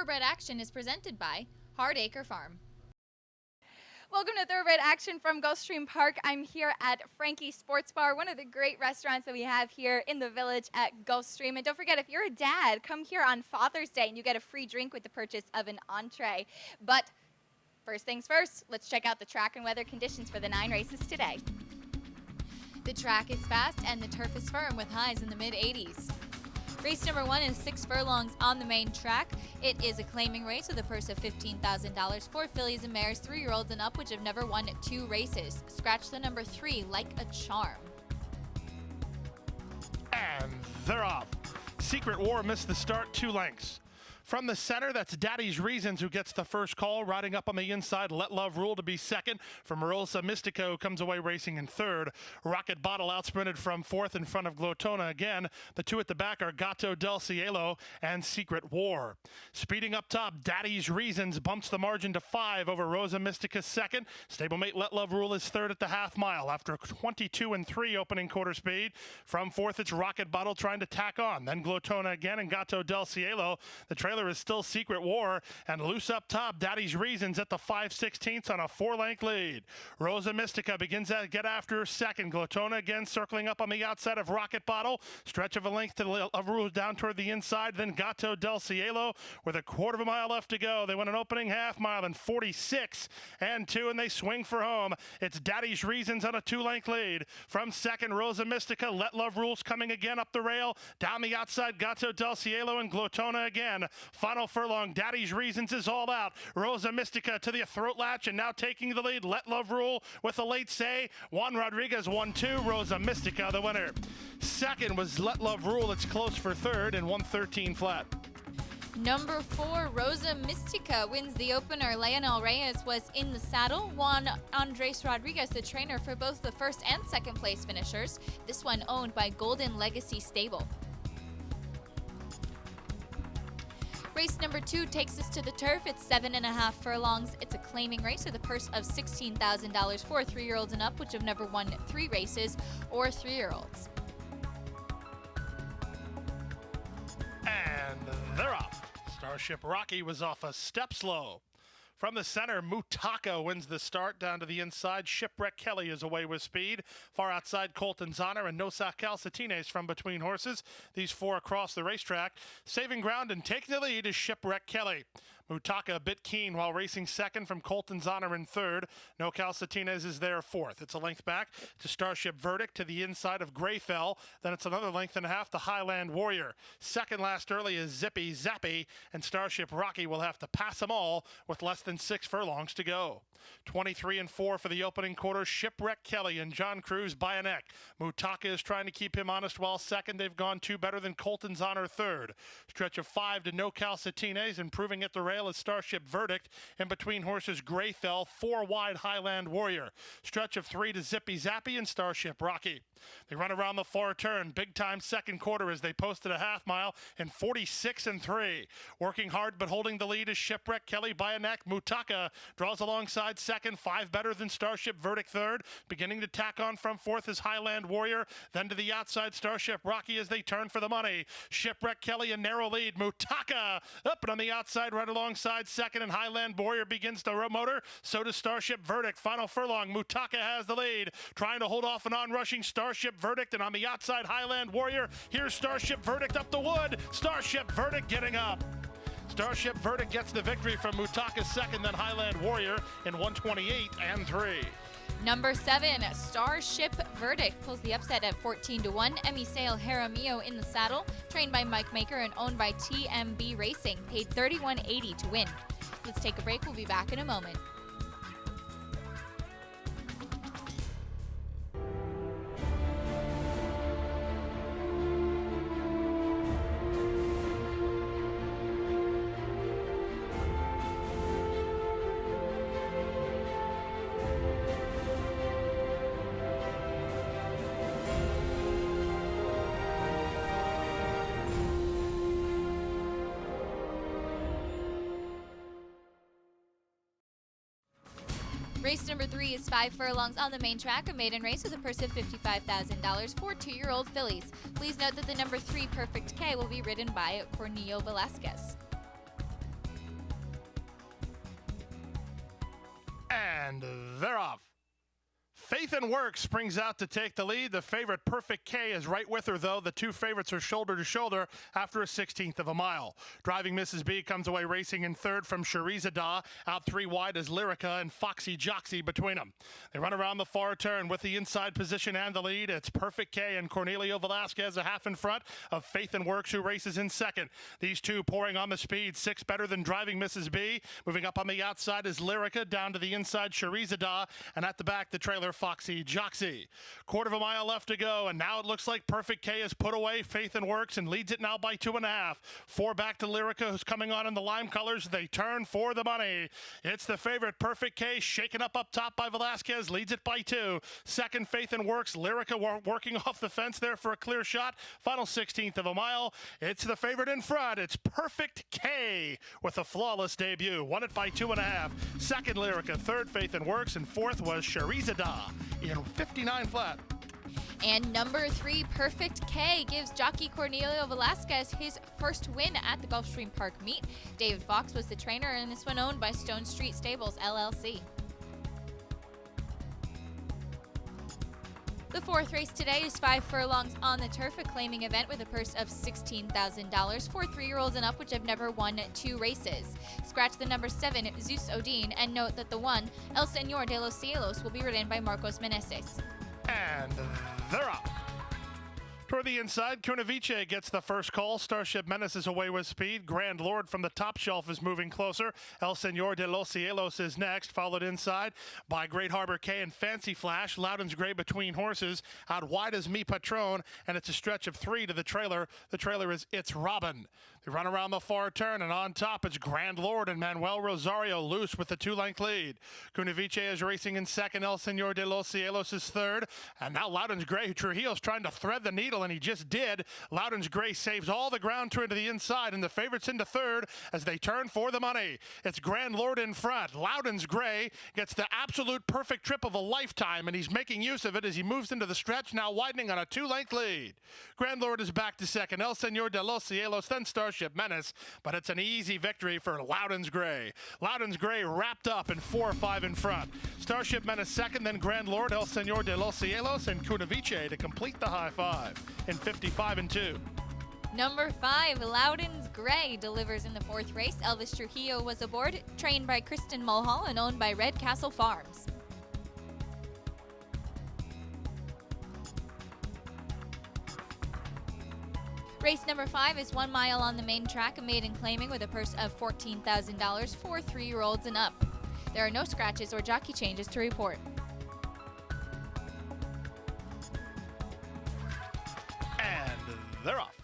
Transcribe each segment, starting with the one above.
Thoroughbred Action is presented by Hardacre Farm. Welcome to Thoroughbred Action from Gulfstream Park. I'm here at Frankie's Sports Bar, one of the great restaurants that we have here in the village at Gulfstream. And don't forget, if you're a dad, come here on Father's Day and you get a free drink with the purchase of an entree. But first things first, let's check out the track and weather conditions for the 9 races today. The track is fast and the turf is firm with highs in the mid-80s. Race number 1 is 6 furlongs on the main track. It is a claiming race with a purse of $15,000 for fillies and mares 3-year-olds and up, which have never won 2 races. Scratch the number 3, Like a Charm. And they're off. Secret War missed the start 2 lengths. From the center, that's Daddy's Reasons who gets the first call. Riding up on the inside, Let Love Rule to be second. From Rosa Mystico comes away racing in third. Rocket Bottle outsprinted from fourth in front of Glotona again. The 2 at the back are Gato del Cielo and Secret War. Speeding up top, Daddy's Reasons bumps the margin to 5 over Rosa Mystica's second. Stablemate Let Love Rule is third at the half mile after 22 and 3 opening quarter speed. From fourth, it's Rocket Bottle trying to tack on. Then Glotona again and Gato del Cielo. The trailer is still Secret War, and loose up top, Daddy's Reasons at the 5/16 on a 4-length lead. Rosa Mystica begins to get after second. Glotona again circling up on the outside of Rocket Bottle. Stretch of a length to Love Rule down toward the inside. Then Gato del Cielo with a quarter of a mile left to go. They win an opening half mile in 46 and 2, and they swing for home. It's Daddy's Reasons on a 2-length lead. From second, Rosa Mystica. Let Love Rule's coming again up the rail. Down the outside, Gato del Cielo and Glotona again. Final furlong, Daddy's Reasons is all out. Rosa Mystica to the throat latch and now taking the lead. Let Love Rule with a late say. Juan Rodriguez 1-2. Rosa Mystica the winner. Second was Let Love Rule. It's close for third and 113 flat. Number 4, Rosa Mystica wins the opener. Leonel Reyes was in the saddle. Juan Andres Rodriguez, the trainer for both the first and second place finishers. This one owned by Golden Legacy Stable. Race number 2 takes us to the turf. It's 7.5 furlongs. It's a claiming race with a purse of $16,000 for 3-year-olds and up, which have never won 3 races, or 3-year-olds. And they're off. Starship Rocky was off a step slow. From the center, Mutaka wins the start. Down to the inside, Shipwreck Kelly is away with speed. Far outside, Colton's Honor and Nosa Calcetines from between horses. These 4 across the racetrack. Saving ground and taking the lead is Shipwreck Kelly. Mutaka a bit keen while racing second from Colton's Honor in third. No Calcetines is there fourth. It's a length back to Starship Verdict to the inside of Greyfell. Then it's another length and a half to Highland Warrior. Second last early is Zippy Zappy, and Starship Rocky will have to pass them all with less than 6 furlongs to go. 23 and 4 for the opening quarter. Shipwreck Kelly and John Cruz by a neck. Mutaka is trying to keep him honest while second. They've gone 2 better than Colton's Honor third. Stretch of 5 to No Calcetines, improving at the rail is Starship Verdict. In between horses, Greyfell, 4 wide Highland Warrior. Stretch of 3 to Zippy Zappy and Starship Rocky. They run around the far turn. Big time second quarter as they posted a half mile in 46 and 3. Working hard but holding the lead is Shipwreck Kelly by a neck. Mutaka draws alongside second, 5 better than Starship Verdict third. Beginning to tack on from fourth is Highland Warrior. Then to the outside, Starship Rocky as they turn for the money. Shipwreck Kelly a narrow lead. Mutaka up and on the outside right alongside second, and Highland Warrior begins to motor. So does Starship Verdict. Final furlong, Mutaka has the lead. Trying to hold off an on-rushing Starship Verdict, and on the outside, Highland Warrior. Here's Starship Verdict up the wood. Starship Verdict getting up. Starship Verdict gets the victory from Mutaka second, then Highland Warrior in 128 and 3. Number 7, Starship Verdict pulls the upset at 14-1. Emiseo Jaramillo in the saddle, trained by Mike Maker and owned by TMB Racing, paid $31.80 to win. Let's take a break. We'll be back in a moment. Race number 3 is 5 furlongs on the main track, a maiden race with a purse of $55,000 for 2-year-old fillies. Please note that the number 3 Perfect K will be ridden by Cornelio Velasquez. And they're off. Faith and Work springs out to take the lead. The favorite, Perfect K, is right with her, though. The two favorites are shoulder to shoulder after a 16th of a mile. Driving Mrs. B comes away racing in third from Cherizada. Out three wide is Lyrica and Foxy Joxy between them. They run around the far turn with the inside position and the lead. It's Perfect K and Cornelio Velasquez a half in front of Faith and Works, who races in second. These two pouring on the speed. Six better than Driving Mrs. B. Moving up on the outside is Lyrica. Down to the inside, Cherizada. And at the back, the trailer, Foxy Joxy. Quarter of a mile left to go, and now it looks like Perfect K has put away Faith and Works and leads it now by 2.5. Four back to Lyrica, who's coming on in the lime colors. They turn for the money. It's the favorite, Perfect K, shaken up top by Velasquez, leads it by 2. Second, Faith and Works. Lyrica working off the fence there for a clear shot. Final 16th of a mile. It's the favorite in front. It's Perfect K with a flawless debut. Won it by 2.5. Second, Lyrica. Third, Faith and Works. And fourth was Cherizada in 59 flat. And number 3, Perfect K, gives jockey Cornelio Velasquez his first win at the Gulfstream Park meet. David Fox was the trainer, and this one owned by Stone Street Stables, LLC. The fourth race today is 5 furlongs on the turf, a claiming event with a purse of $16,000 for 3-year-olds and up, which have never won 2 races. Scratch the number 7, Zeus Odin, and note that the 1, El Señor de los Cielos, will be ridden by Marcos Meneses. And they're up. Toward the inside, Cunavice gets the first call. Starship Menace is away with speed. Grand Lord from the top shelf is moving closer. El Señor de los Cielos is next, followed inside by Great Harbor K and Fancy Flash. Loudon's Gray between horses. Out wide is Mi Patron, and it's a stretch of 3 to the trailer. The trailer is It's Robin. They run around the far turn, and on top it's Grand Lord and Manuel Rosario loose with the 2-length lead. Cunavice is racing in second. El Señor de los Cielos is third. And now Loudon's Gray. Trujillo's trying to thread the needle, and he just did. Loudon's Gray saves all the ground to the inside, and the favorites into third as they turn for the money. It's Grand Lord in front. Loudon's Gray gets the absolute perfect trip of a lifetime, and he's making use of it as he moves into the stretch, now widening on a 2-length lead. Grand Lord is back to second. El Señor de los Cielos, then Starship Menace, but it's an easy victory for Loudon's Gray. Loudon's Gray wrapped up in 4 or 5 in front. Starship Menace second, then Grand Lord, El Señor de los Cielos, and Cunavice to complete the high 5 in 55 and 2. Number 5, Loudon's Gray, delivers in the fourth race. Elvis Trujillo was aboard, trained by Kristen Mulhall and owned by Red Castle Farms. Race number 5 is 1 mile on the main track, a maiden claiming with a purse of $14,000 for 3-year-olds and up. There are no scratches or jockey changes to report. And they're off.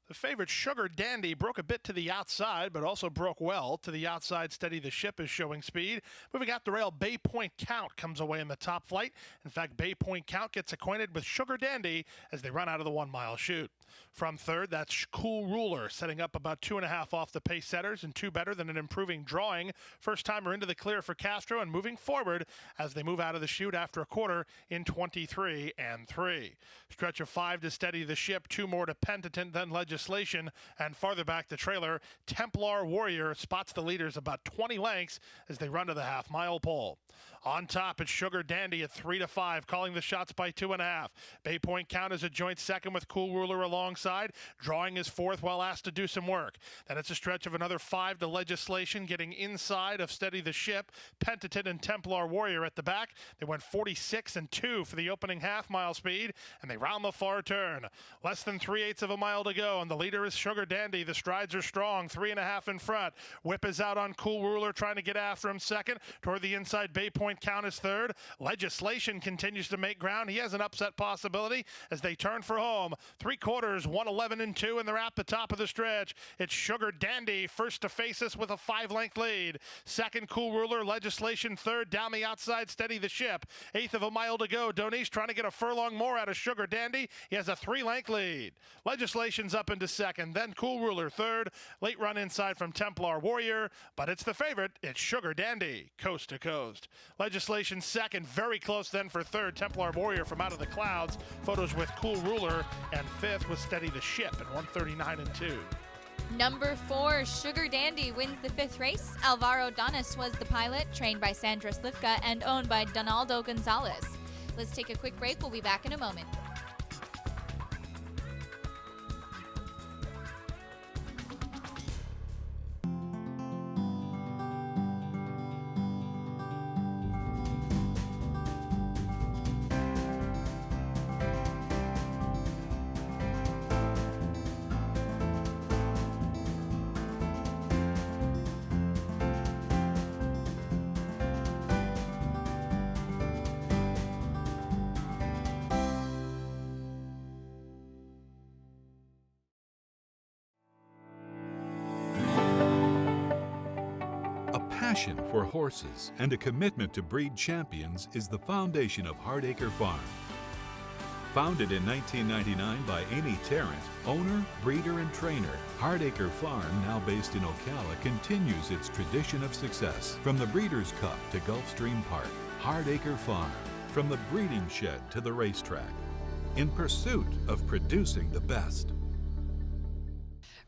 The favorite, Sugar Dandy, broke a bit to the outside, but also broke well to the outside. Steady the Ship is showing speed. Moving out the rail, Bay Point Count comes away in the top flight. In fact, Bay Point Count gets acquainted with Sugar Dandy as they run out of the 1-mile chute. From third, that's Cool Ruler, setting up about 2.5 off the pace setters and 2 better than an improving drawing. First timer into the clear for Castro and moving forward as they move out of the chute after a quarter in 23 and 3. Stretch of 5 to Steady the Ship, 2 more to Penitent, then Legislation, and farther back the trailer, Templar Warrior spots the leaders about 20 lengths as they run to the half-mile pole. On top, it's Sugar Dandy at 3 to 5, calling the shots by 2.5. Bay Point Count is a joint second with Cool Ruler alongside, drawing his fourth while asked to do some work. Then it's a stretch of another 5 to Legislation, getting inside of Steady the Ship, Penitent and Templar Warrior at the back. They went 46 and 2 for the opening half-mile speed, and they round the far turn. Less than 3/8 of a mile to go, and the leader is Sugar Dandy. The strides are strong, 3.5 in front. Whip is out on Cool Ruler, trying to get after him second. Toward the inside, Bay Point Count is third. Legislation continues to make ground. He has an upset possibility as they turn for home. 3/4, 1:11 and 2, and they're at the top of the stretch. It's Sugar Dandy first to face us with a 5-length lead. Second, Cool Ruler. Legislation third. Down the outside, Steady the Ship. 1/8 of a mile to go. Donice trying to get a furlong more out of Sugar Dandy. He has a 3-length lead. Legislation's up into second. Then Cool Ruler third. Late run inside from Templar Warrior, but it's the favorite. It's Sugar Dandy, coast to coast. Legislation second, very close then for third. Templar Warrior from out of the clouds. Photos with Cool Ruler, and fifth was Steady the Ship at 1:39 and 2. Number 4, Sugar Dandy wins the 5th race. Alvaro Donis was the pilot, trained by Sandra Slivka and owned by Donaldo Gonzalez. Let's take a quick break. We'll be back in a moment. A passion for horses and a commitment to breed champions is the foundation of Hardacre Farm. Founded in 1999 by Amy Tarrant, owner, breeder, and trainer, Hardacre Farm, now based in Ocala, continues its tradition of success. From the Breeders' Cup to Gulfstream Park, Hardacre Farm, from the breeding shed to the racetrack, in pursuit of producing the best.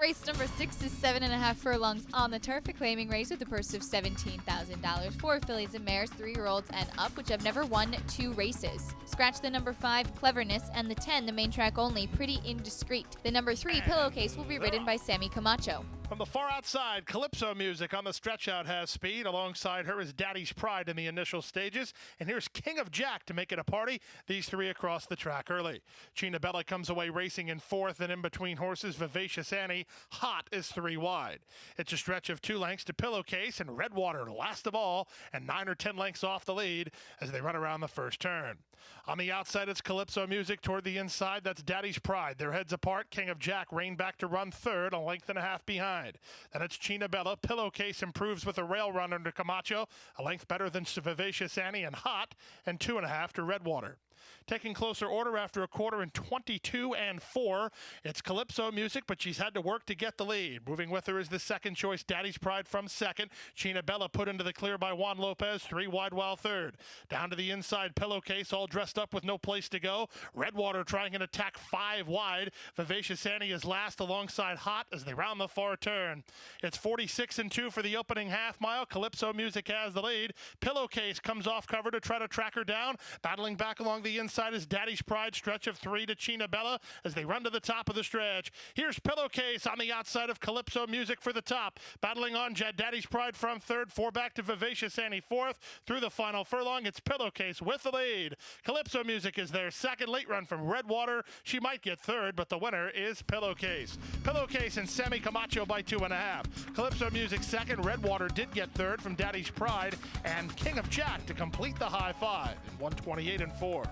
Race number 6 is 7.5 furlongs on the turf, a claiming race with a purse of $17,000. 4 fillies and mares, 3-year-olds and up, which have never won 2 races. Scratch the number 5, Cleverness, and the 10, the main track only, Pretty Indiscreet. The number 3, Pillowcase, will be ridden by Sammy Camacho. From the far outside, Calypso Music on the stretch out has speed. Alongside her is Daddy's Pride in the initial stages. And here's King of Jack to make it a party. These 3 across the track early. China Bella comes away racing in 4th, and in between horses, Vivacious Annie, Hot is 3 wide. It's a stretch of 2 lengths to Pillowcase and Redwater last of all, and 9 or 10 lengths off the lead as they run around the first turn. On the outside, it's Calypso Music. Toward the inside, that's Daddy's Pride. Their heads apart. King of Jack reined back to run 3rd, a length and a half behind. Then it's China Bella. Pillowcase improves with a rail run under Camacho, a length better than Vivacious Annie and Hot, and 2.5 to Redwater. Taking closer order after a quarter in 22 and 4, it's Calypso Music, but she's had to work to get the lead. Moving with her is the second choice, Daddy's Pride from 2nd. China Bella put into the clear by Juan Lopez, 3 wide while 3rd. Down to the inside, Pillowcase all dressed up with no place to go. Redwater trying an attack 5 wide. Vivacious Annie is last alongside Hot as they round the far turn. It's 46 and 2 for the opening half mile. Calypso Music has the lead. Pillowcase comes off cover to try to track her down. Battling back along the inside is Daddy's Pride, stretch of 3 to China Bella as they run to the top of the stretch. Here's Pillowcase on the outside of Calypso Music for the top. Battling on Daddy's Pride from 3rd, 4 back to Vivacious Annie 4th. Through the final furlong, it's Pillowcase with the lead. Calypso Music is their second, late run from Redwater. She might get 3rd, but the winner is Pillowcase. Pillowcase and Sammy Camacho by 2.5. Calypso Music 2nd, Redwater did get 3rd from Daddy's Pride, and King of Jack to complete the high 5 in 128 and 4.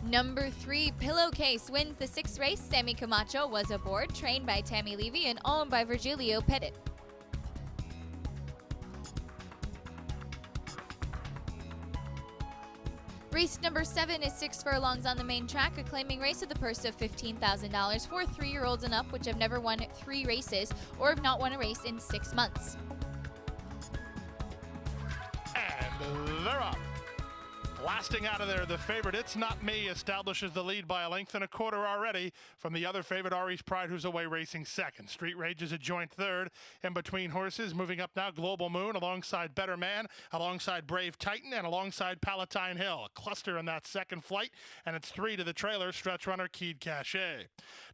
Number 3, Pillowcase wins the 6th race. Sammy Camacho was aboard, trained by Tammy Levy and owned by Virgilio Pettit. Race number 7 is 6 furlongs on the main track, a claiming race with a purse of $15,000 for 3-year-olds and up, which have never won 3 races or have not won a race in 6 months. And they're up. Blasting out of there, the favorite, It's Not Me, establishes the lead by a length and a quarter already from the other favorite, Ari's Pride, who's away racing 2nd. Street Rage is a joint 3rd. In between horses, moving up now, Global Moon alongside Better Man, alongside Brave Titan, and alongside Palatine Hill. A cluster in that 2nd flight, and it's 3 to the trailer, stretch runner Keyed Cachet.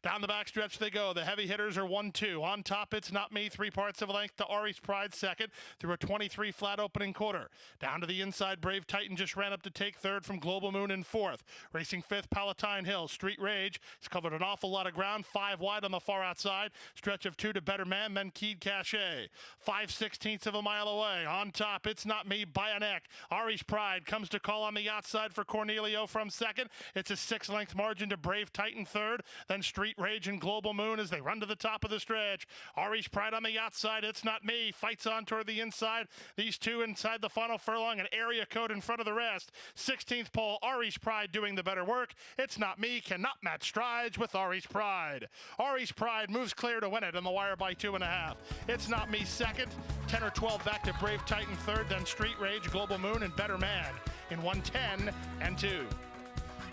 Down the backstretch they go. The heavy hitters are 1-2. On top, It's Not Me, 3 parts of a length to Ari's Pride 2nd through a 23 flat opening quarter. Down to the inside, Brave Titan just ran up to take 3rd from Global Moon in 4th. Racing 5th, Palatine Hill. Street Rage has covered an awful lot of ground, 5 wide on the far outside. Stretch of 2 to Better Man, then Keyed Cachet. 5/16 of a mile away. On top, It's Not Me by a neck. Ari's Pride comes to call on the outside for Cornelio from 2nd. It's a 6-length margin to Brave Titan 3rd. Then Street Rage and Global Moon as they run to the top of the stretch. Ari's Pride on the outside. It's Not Me fights on toward the inside. These 2 inside the final furlong, an area code in front of the rest. 16th pole, Ari's Pride doing the better work. It's Not Me cannot match strides with Ari's Pride. Ari's Pride moves clear to win it on the wire by 2.5. It's Not Me 2nd, 10 or 12 back to Brave Titan 3rd, then Street Rage, Global Moon, and Better Man in 110 and 2.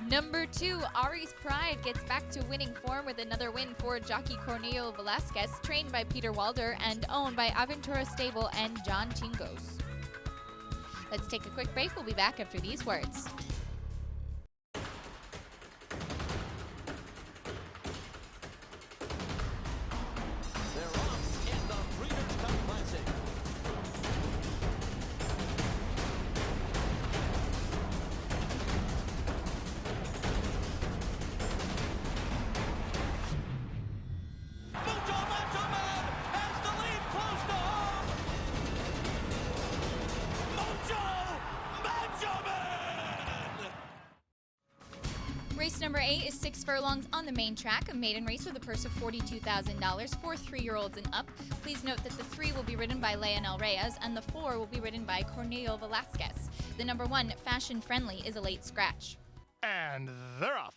Number 2, Ari's Pride gets back to winning form with another win for jockey Cornelio Velasquez, trained by Peter Walder and owned by Aventura Stable and John Chingos. Let's take a quick break. We'll be back after these words. They're off in the Breeders' Cup Classic. Mucho Macho Man has the lead close to home. Mucho Macho Man! Race number 8 is 6 furlongs on the main track, a maiden race with a purse of $42,000 for 3-year-olds and up. Please note that the 3 will be ridden by Leonel Reyes and the 4 will be ridden by Cornelio Velasquez. The number 1, Fashion Friendly, is a late scratch. And they're off.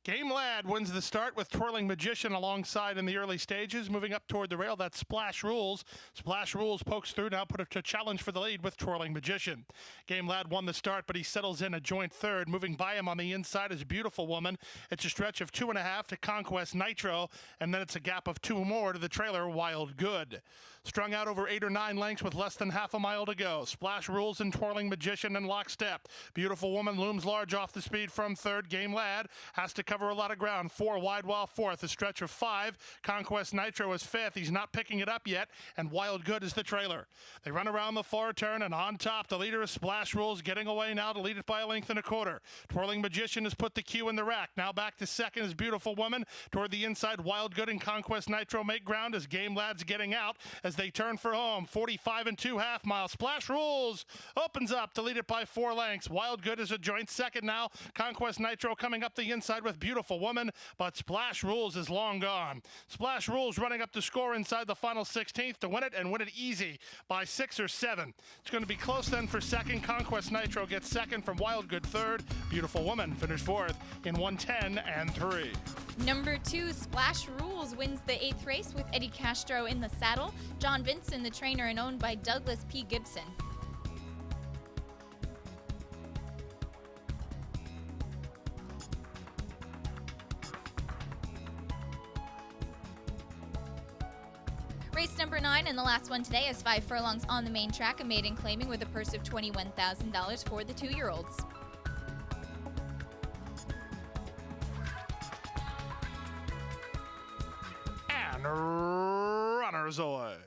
Game Lad wins the start with Twirling Magician alongside in the early stages. Moving up toward the rail, that's Splash Rules. Splash Rules pokes through, now put a challenge for the lead with Twirling Magician. Game Lad won the start, but he settles in a joint third. Moving by him on the inside is Beautiful Woman. It's a stretch of 2.5 to Conquest Nitro, and then it's a gap of 2 more to the trailer Wild Good. Strung out over 8 or 9 lengths with less than half a mile to go. Splash Rules and Twirling Magician in lockstep. Beautiful Woman looms large off the speed from third. Game Lad has to cover a lot of ground. 4 wide while fourth. A stretch of 5. Conquest Nitro is fifth. He's not picking it up yet, and Wild Good is the trailer. They run around the far turn, and on top, the leader is Splash Rules, getting away now to lead it by 1.25 lengths. Twirling Magician has put the cue in the rack. Now back to second is Beautiful Woman. Toward the inside, Wild Good and Conquest Nitro make ground as Game Lad's getting out as they turn for home. 45 2/2 miles. Splash Rules opens up to lead it by 4 lengths. Wild Good is a joint second now. Conquest Nitro coming up the inside with Beautiful Woman, but Splash Rules is long gone. Splash Rules running up to score inside the final 16th to win it, and win it easy by 6 or 7. It's going to be close then for second. Conquest Nitro gets second from Wild Good third. Beautiful Woman finished fourth in 1:10 and 3. Number 2, Splash Rules, wins the 8th race with Eddie Castro in the saddle. John Vinson, the trainer, and owned by Douglas P. Gibson. Race number 9 and the last one today is 5 furlongs on the main track, a maiden claiming with a purse of $21,000 for the 2-year-olds. And runners away.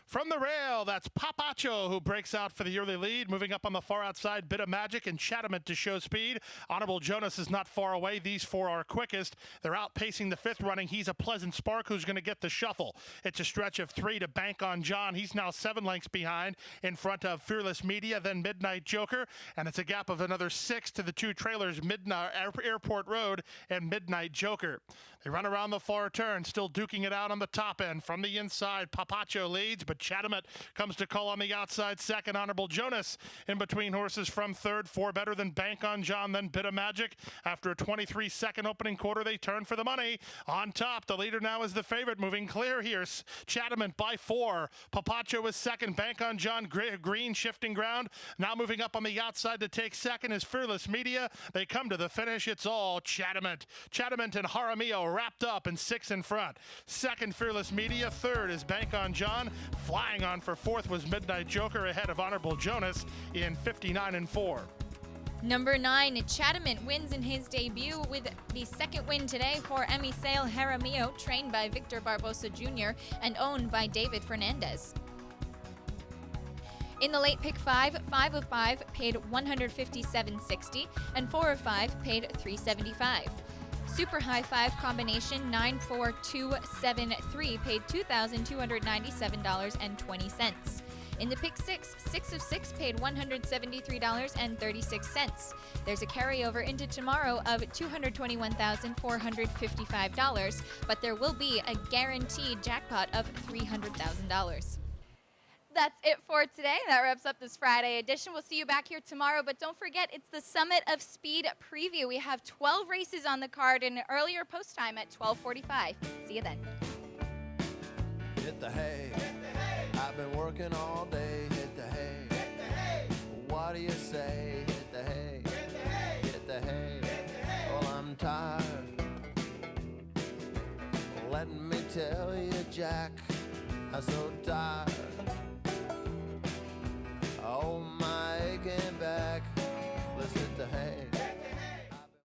From the rail, that's Papacho who breaks out for the early lead. Moving up on the far outside, Bit of Magic and Chatterman to show speed. Honorable Jonas is not far away. These 4 are quickest. They're outpacing the 5th running. He's a Pleasant Spark who's going to get the shuffle. It's a stretch of 3 to Bank on John. He's now 7 lengths behind in front of Fearless Media, then Midnight Joker. And it's a gap of another 6 to the 2 trailers, Midnight Airport Road and Midnight Joker. They run around the far turn, still duking it out on the top end. From the inside, Papacho leads, but Chatamet comes to call on the outside second. Honorable Jonas in between horses from third. 4 better than Bank on John, then Bit of Magic. After a 23-second opening quarter, they turn for the money. On top, the leader now is the favorite, moving clear here. Chatamet by 4. Papacho is second. Bank on John, Green shifting ground. Now moving up on the outside to take second is Fearless Media. They come to the finish. It's all Chatamet. Chatamet and Jaramillo wrapped up in 6 in front. Second, Fearless Media. Third is Bank on John. Flying on for fourth was Midnight Joker ahead of Honorable Jonas in 59 4. Number 9, Chatamet wins in his debut with the second win today for Emisale Jaramillo, trained by Victor Barbosa Jr. and owned by David Fernandez. In the late pick 5, 5 of 5 paid $157.60 and 4 of 5 paid $375. Super High 5 combination 94273 paid $2,297.20. In the pick 6, 6 of 6 paid $173.36. There's a carryover into tomorrow of $221,455, but there will be a guaranteed jackpot of $300,000. That's it for today. That wraps up this Friday edition. We'll see you back here tomorrow, but don't forget, it's the Summit of Speed preview. We have 12 races on the card and an earlier post time at 12:45. See you then. Hit the hay. I've been working all day. Hit the hay. What do you say? Hit the hay. Hit the hay. tell you, Jack, I'm so tired. Oh, my aching back. Listen to Hank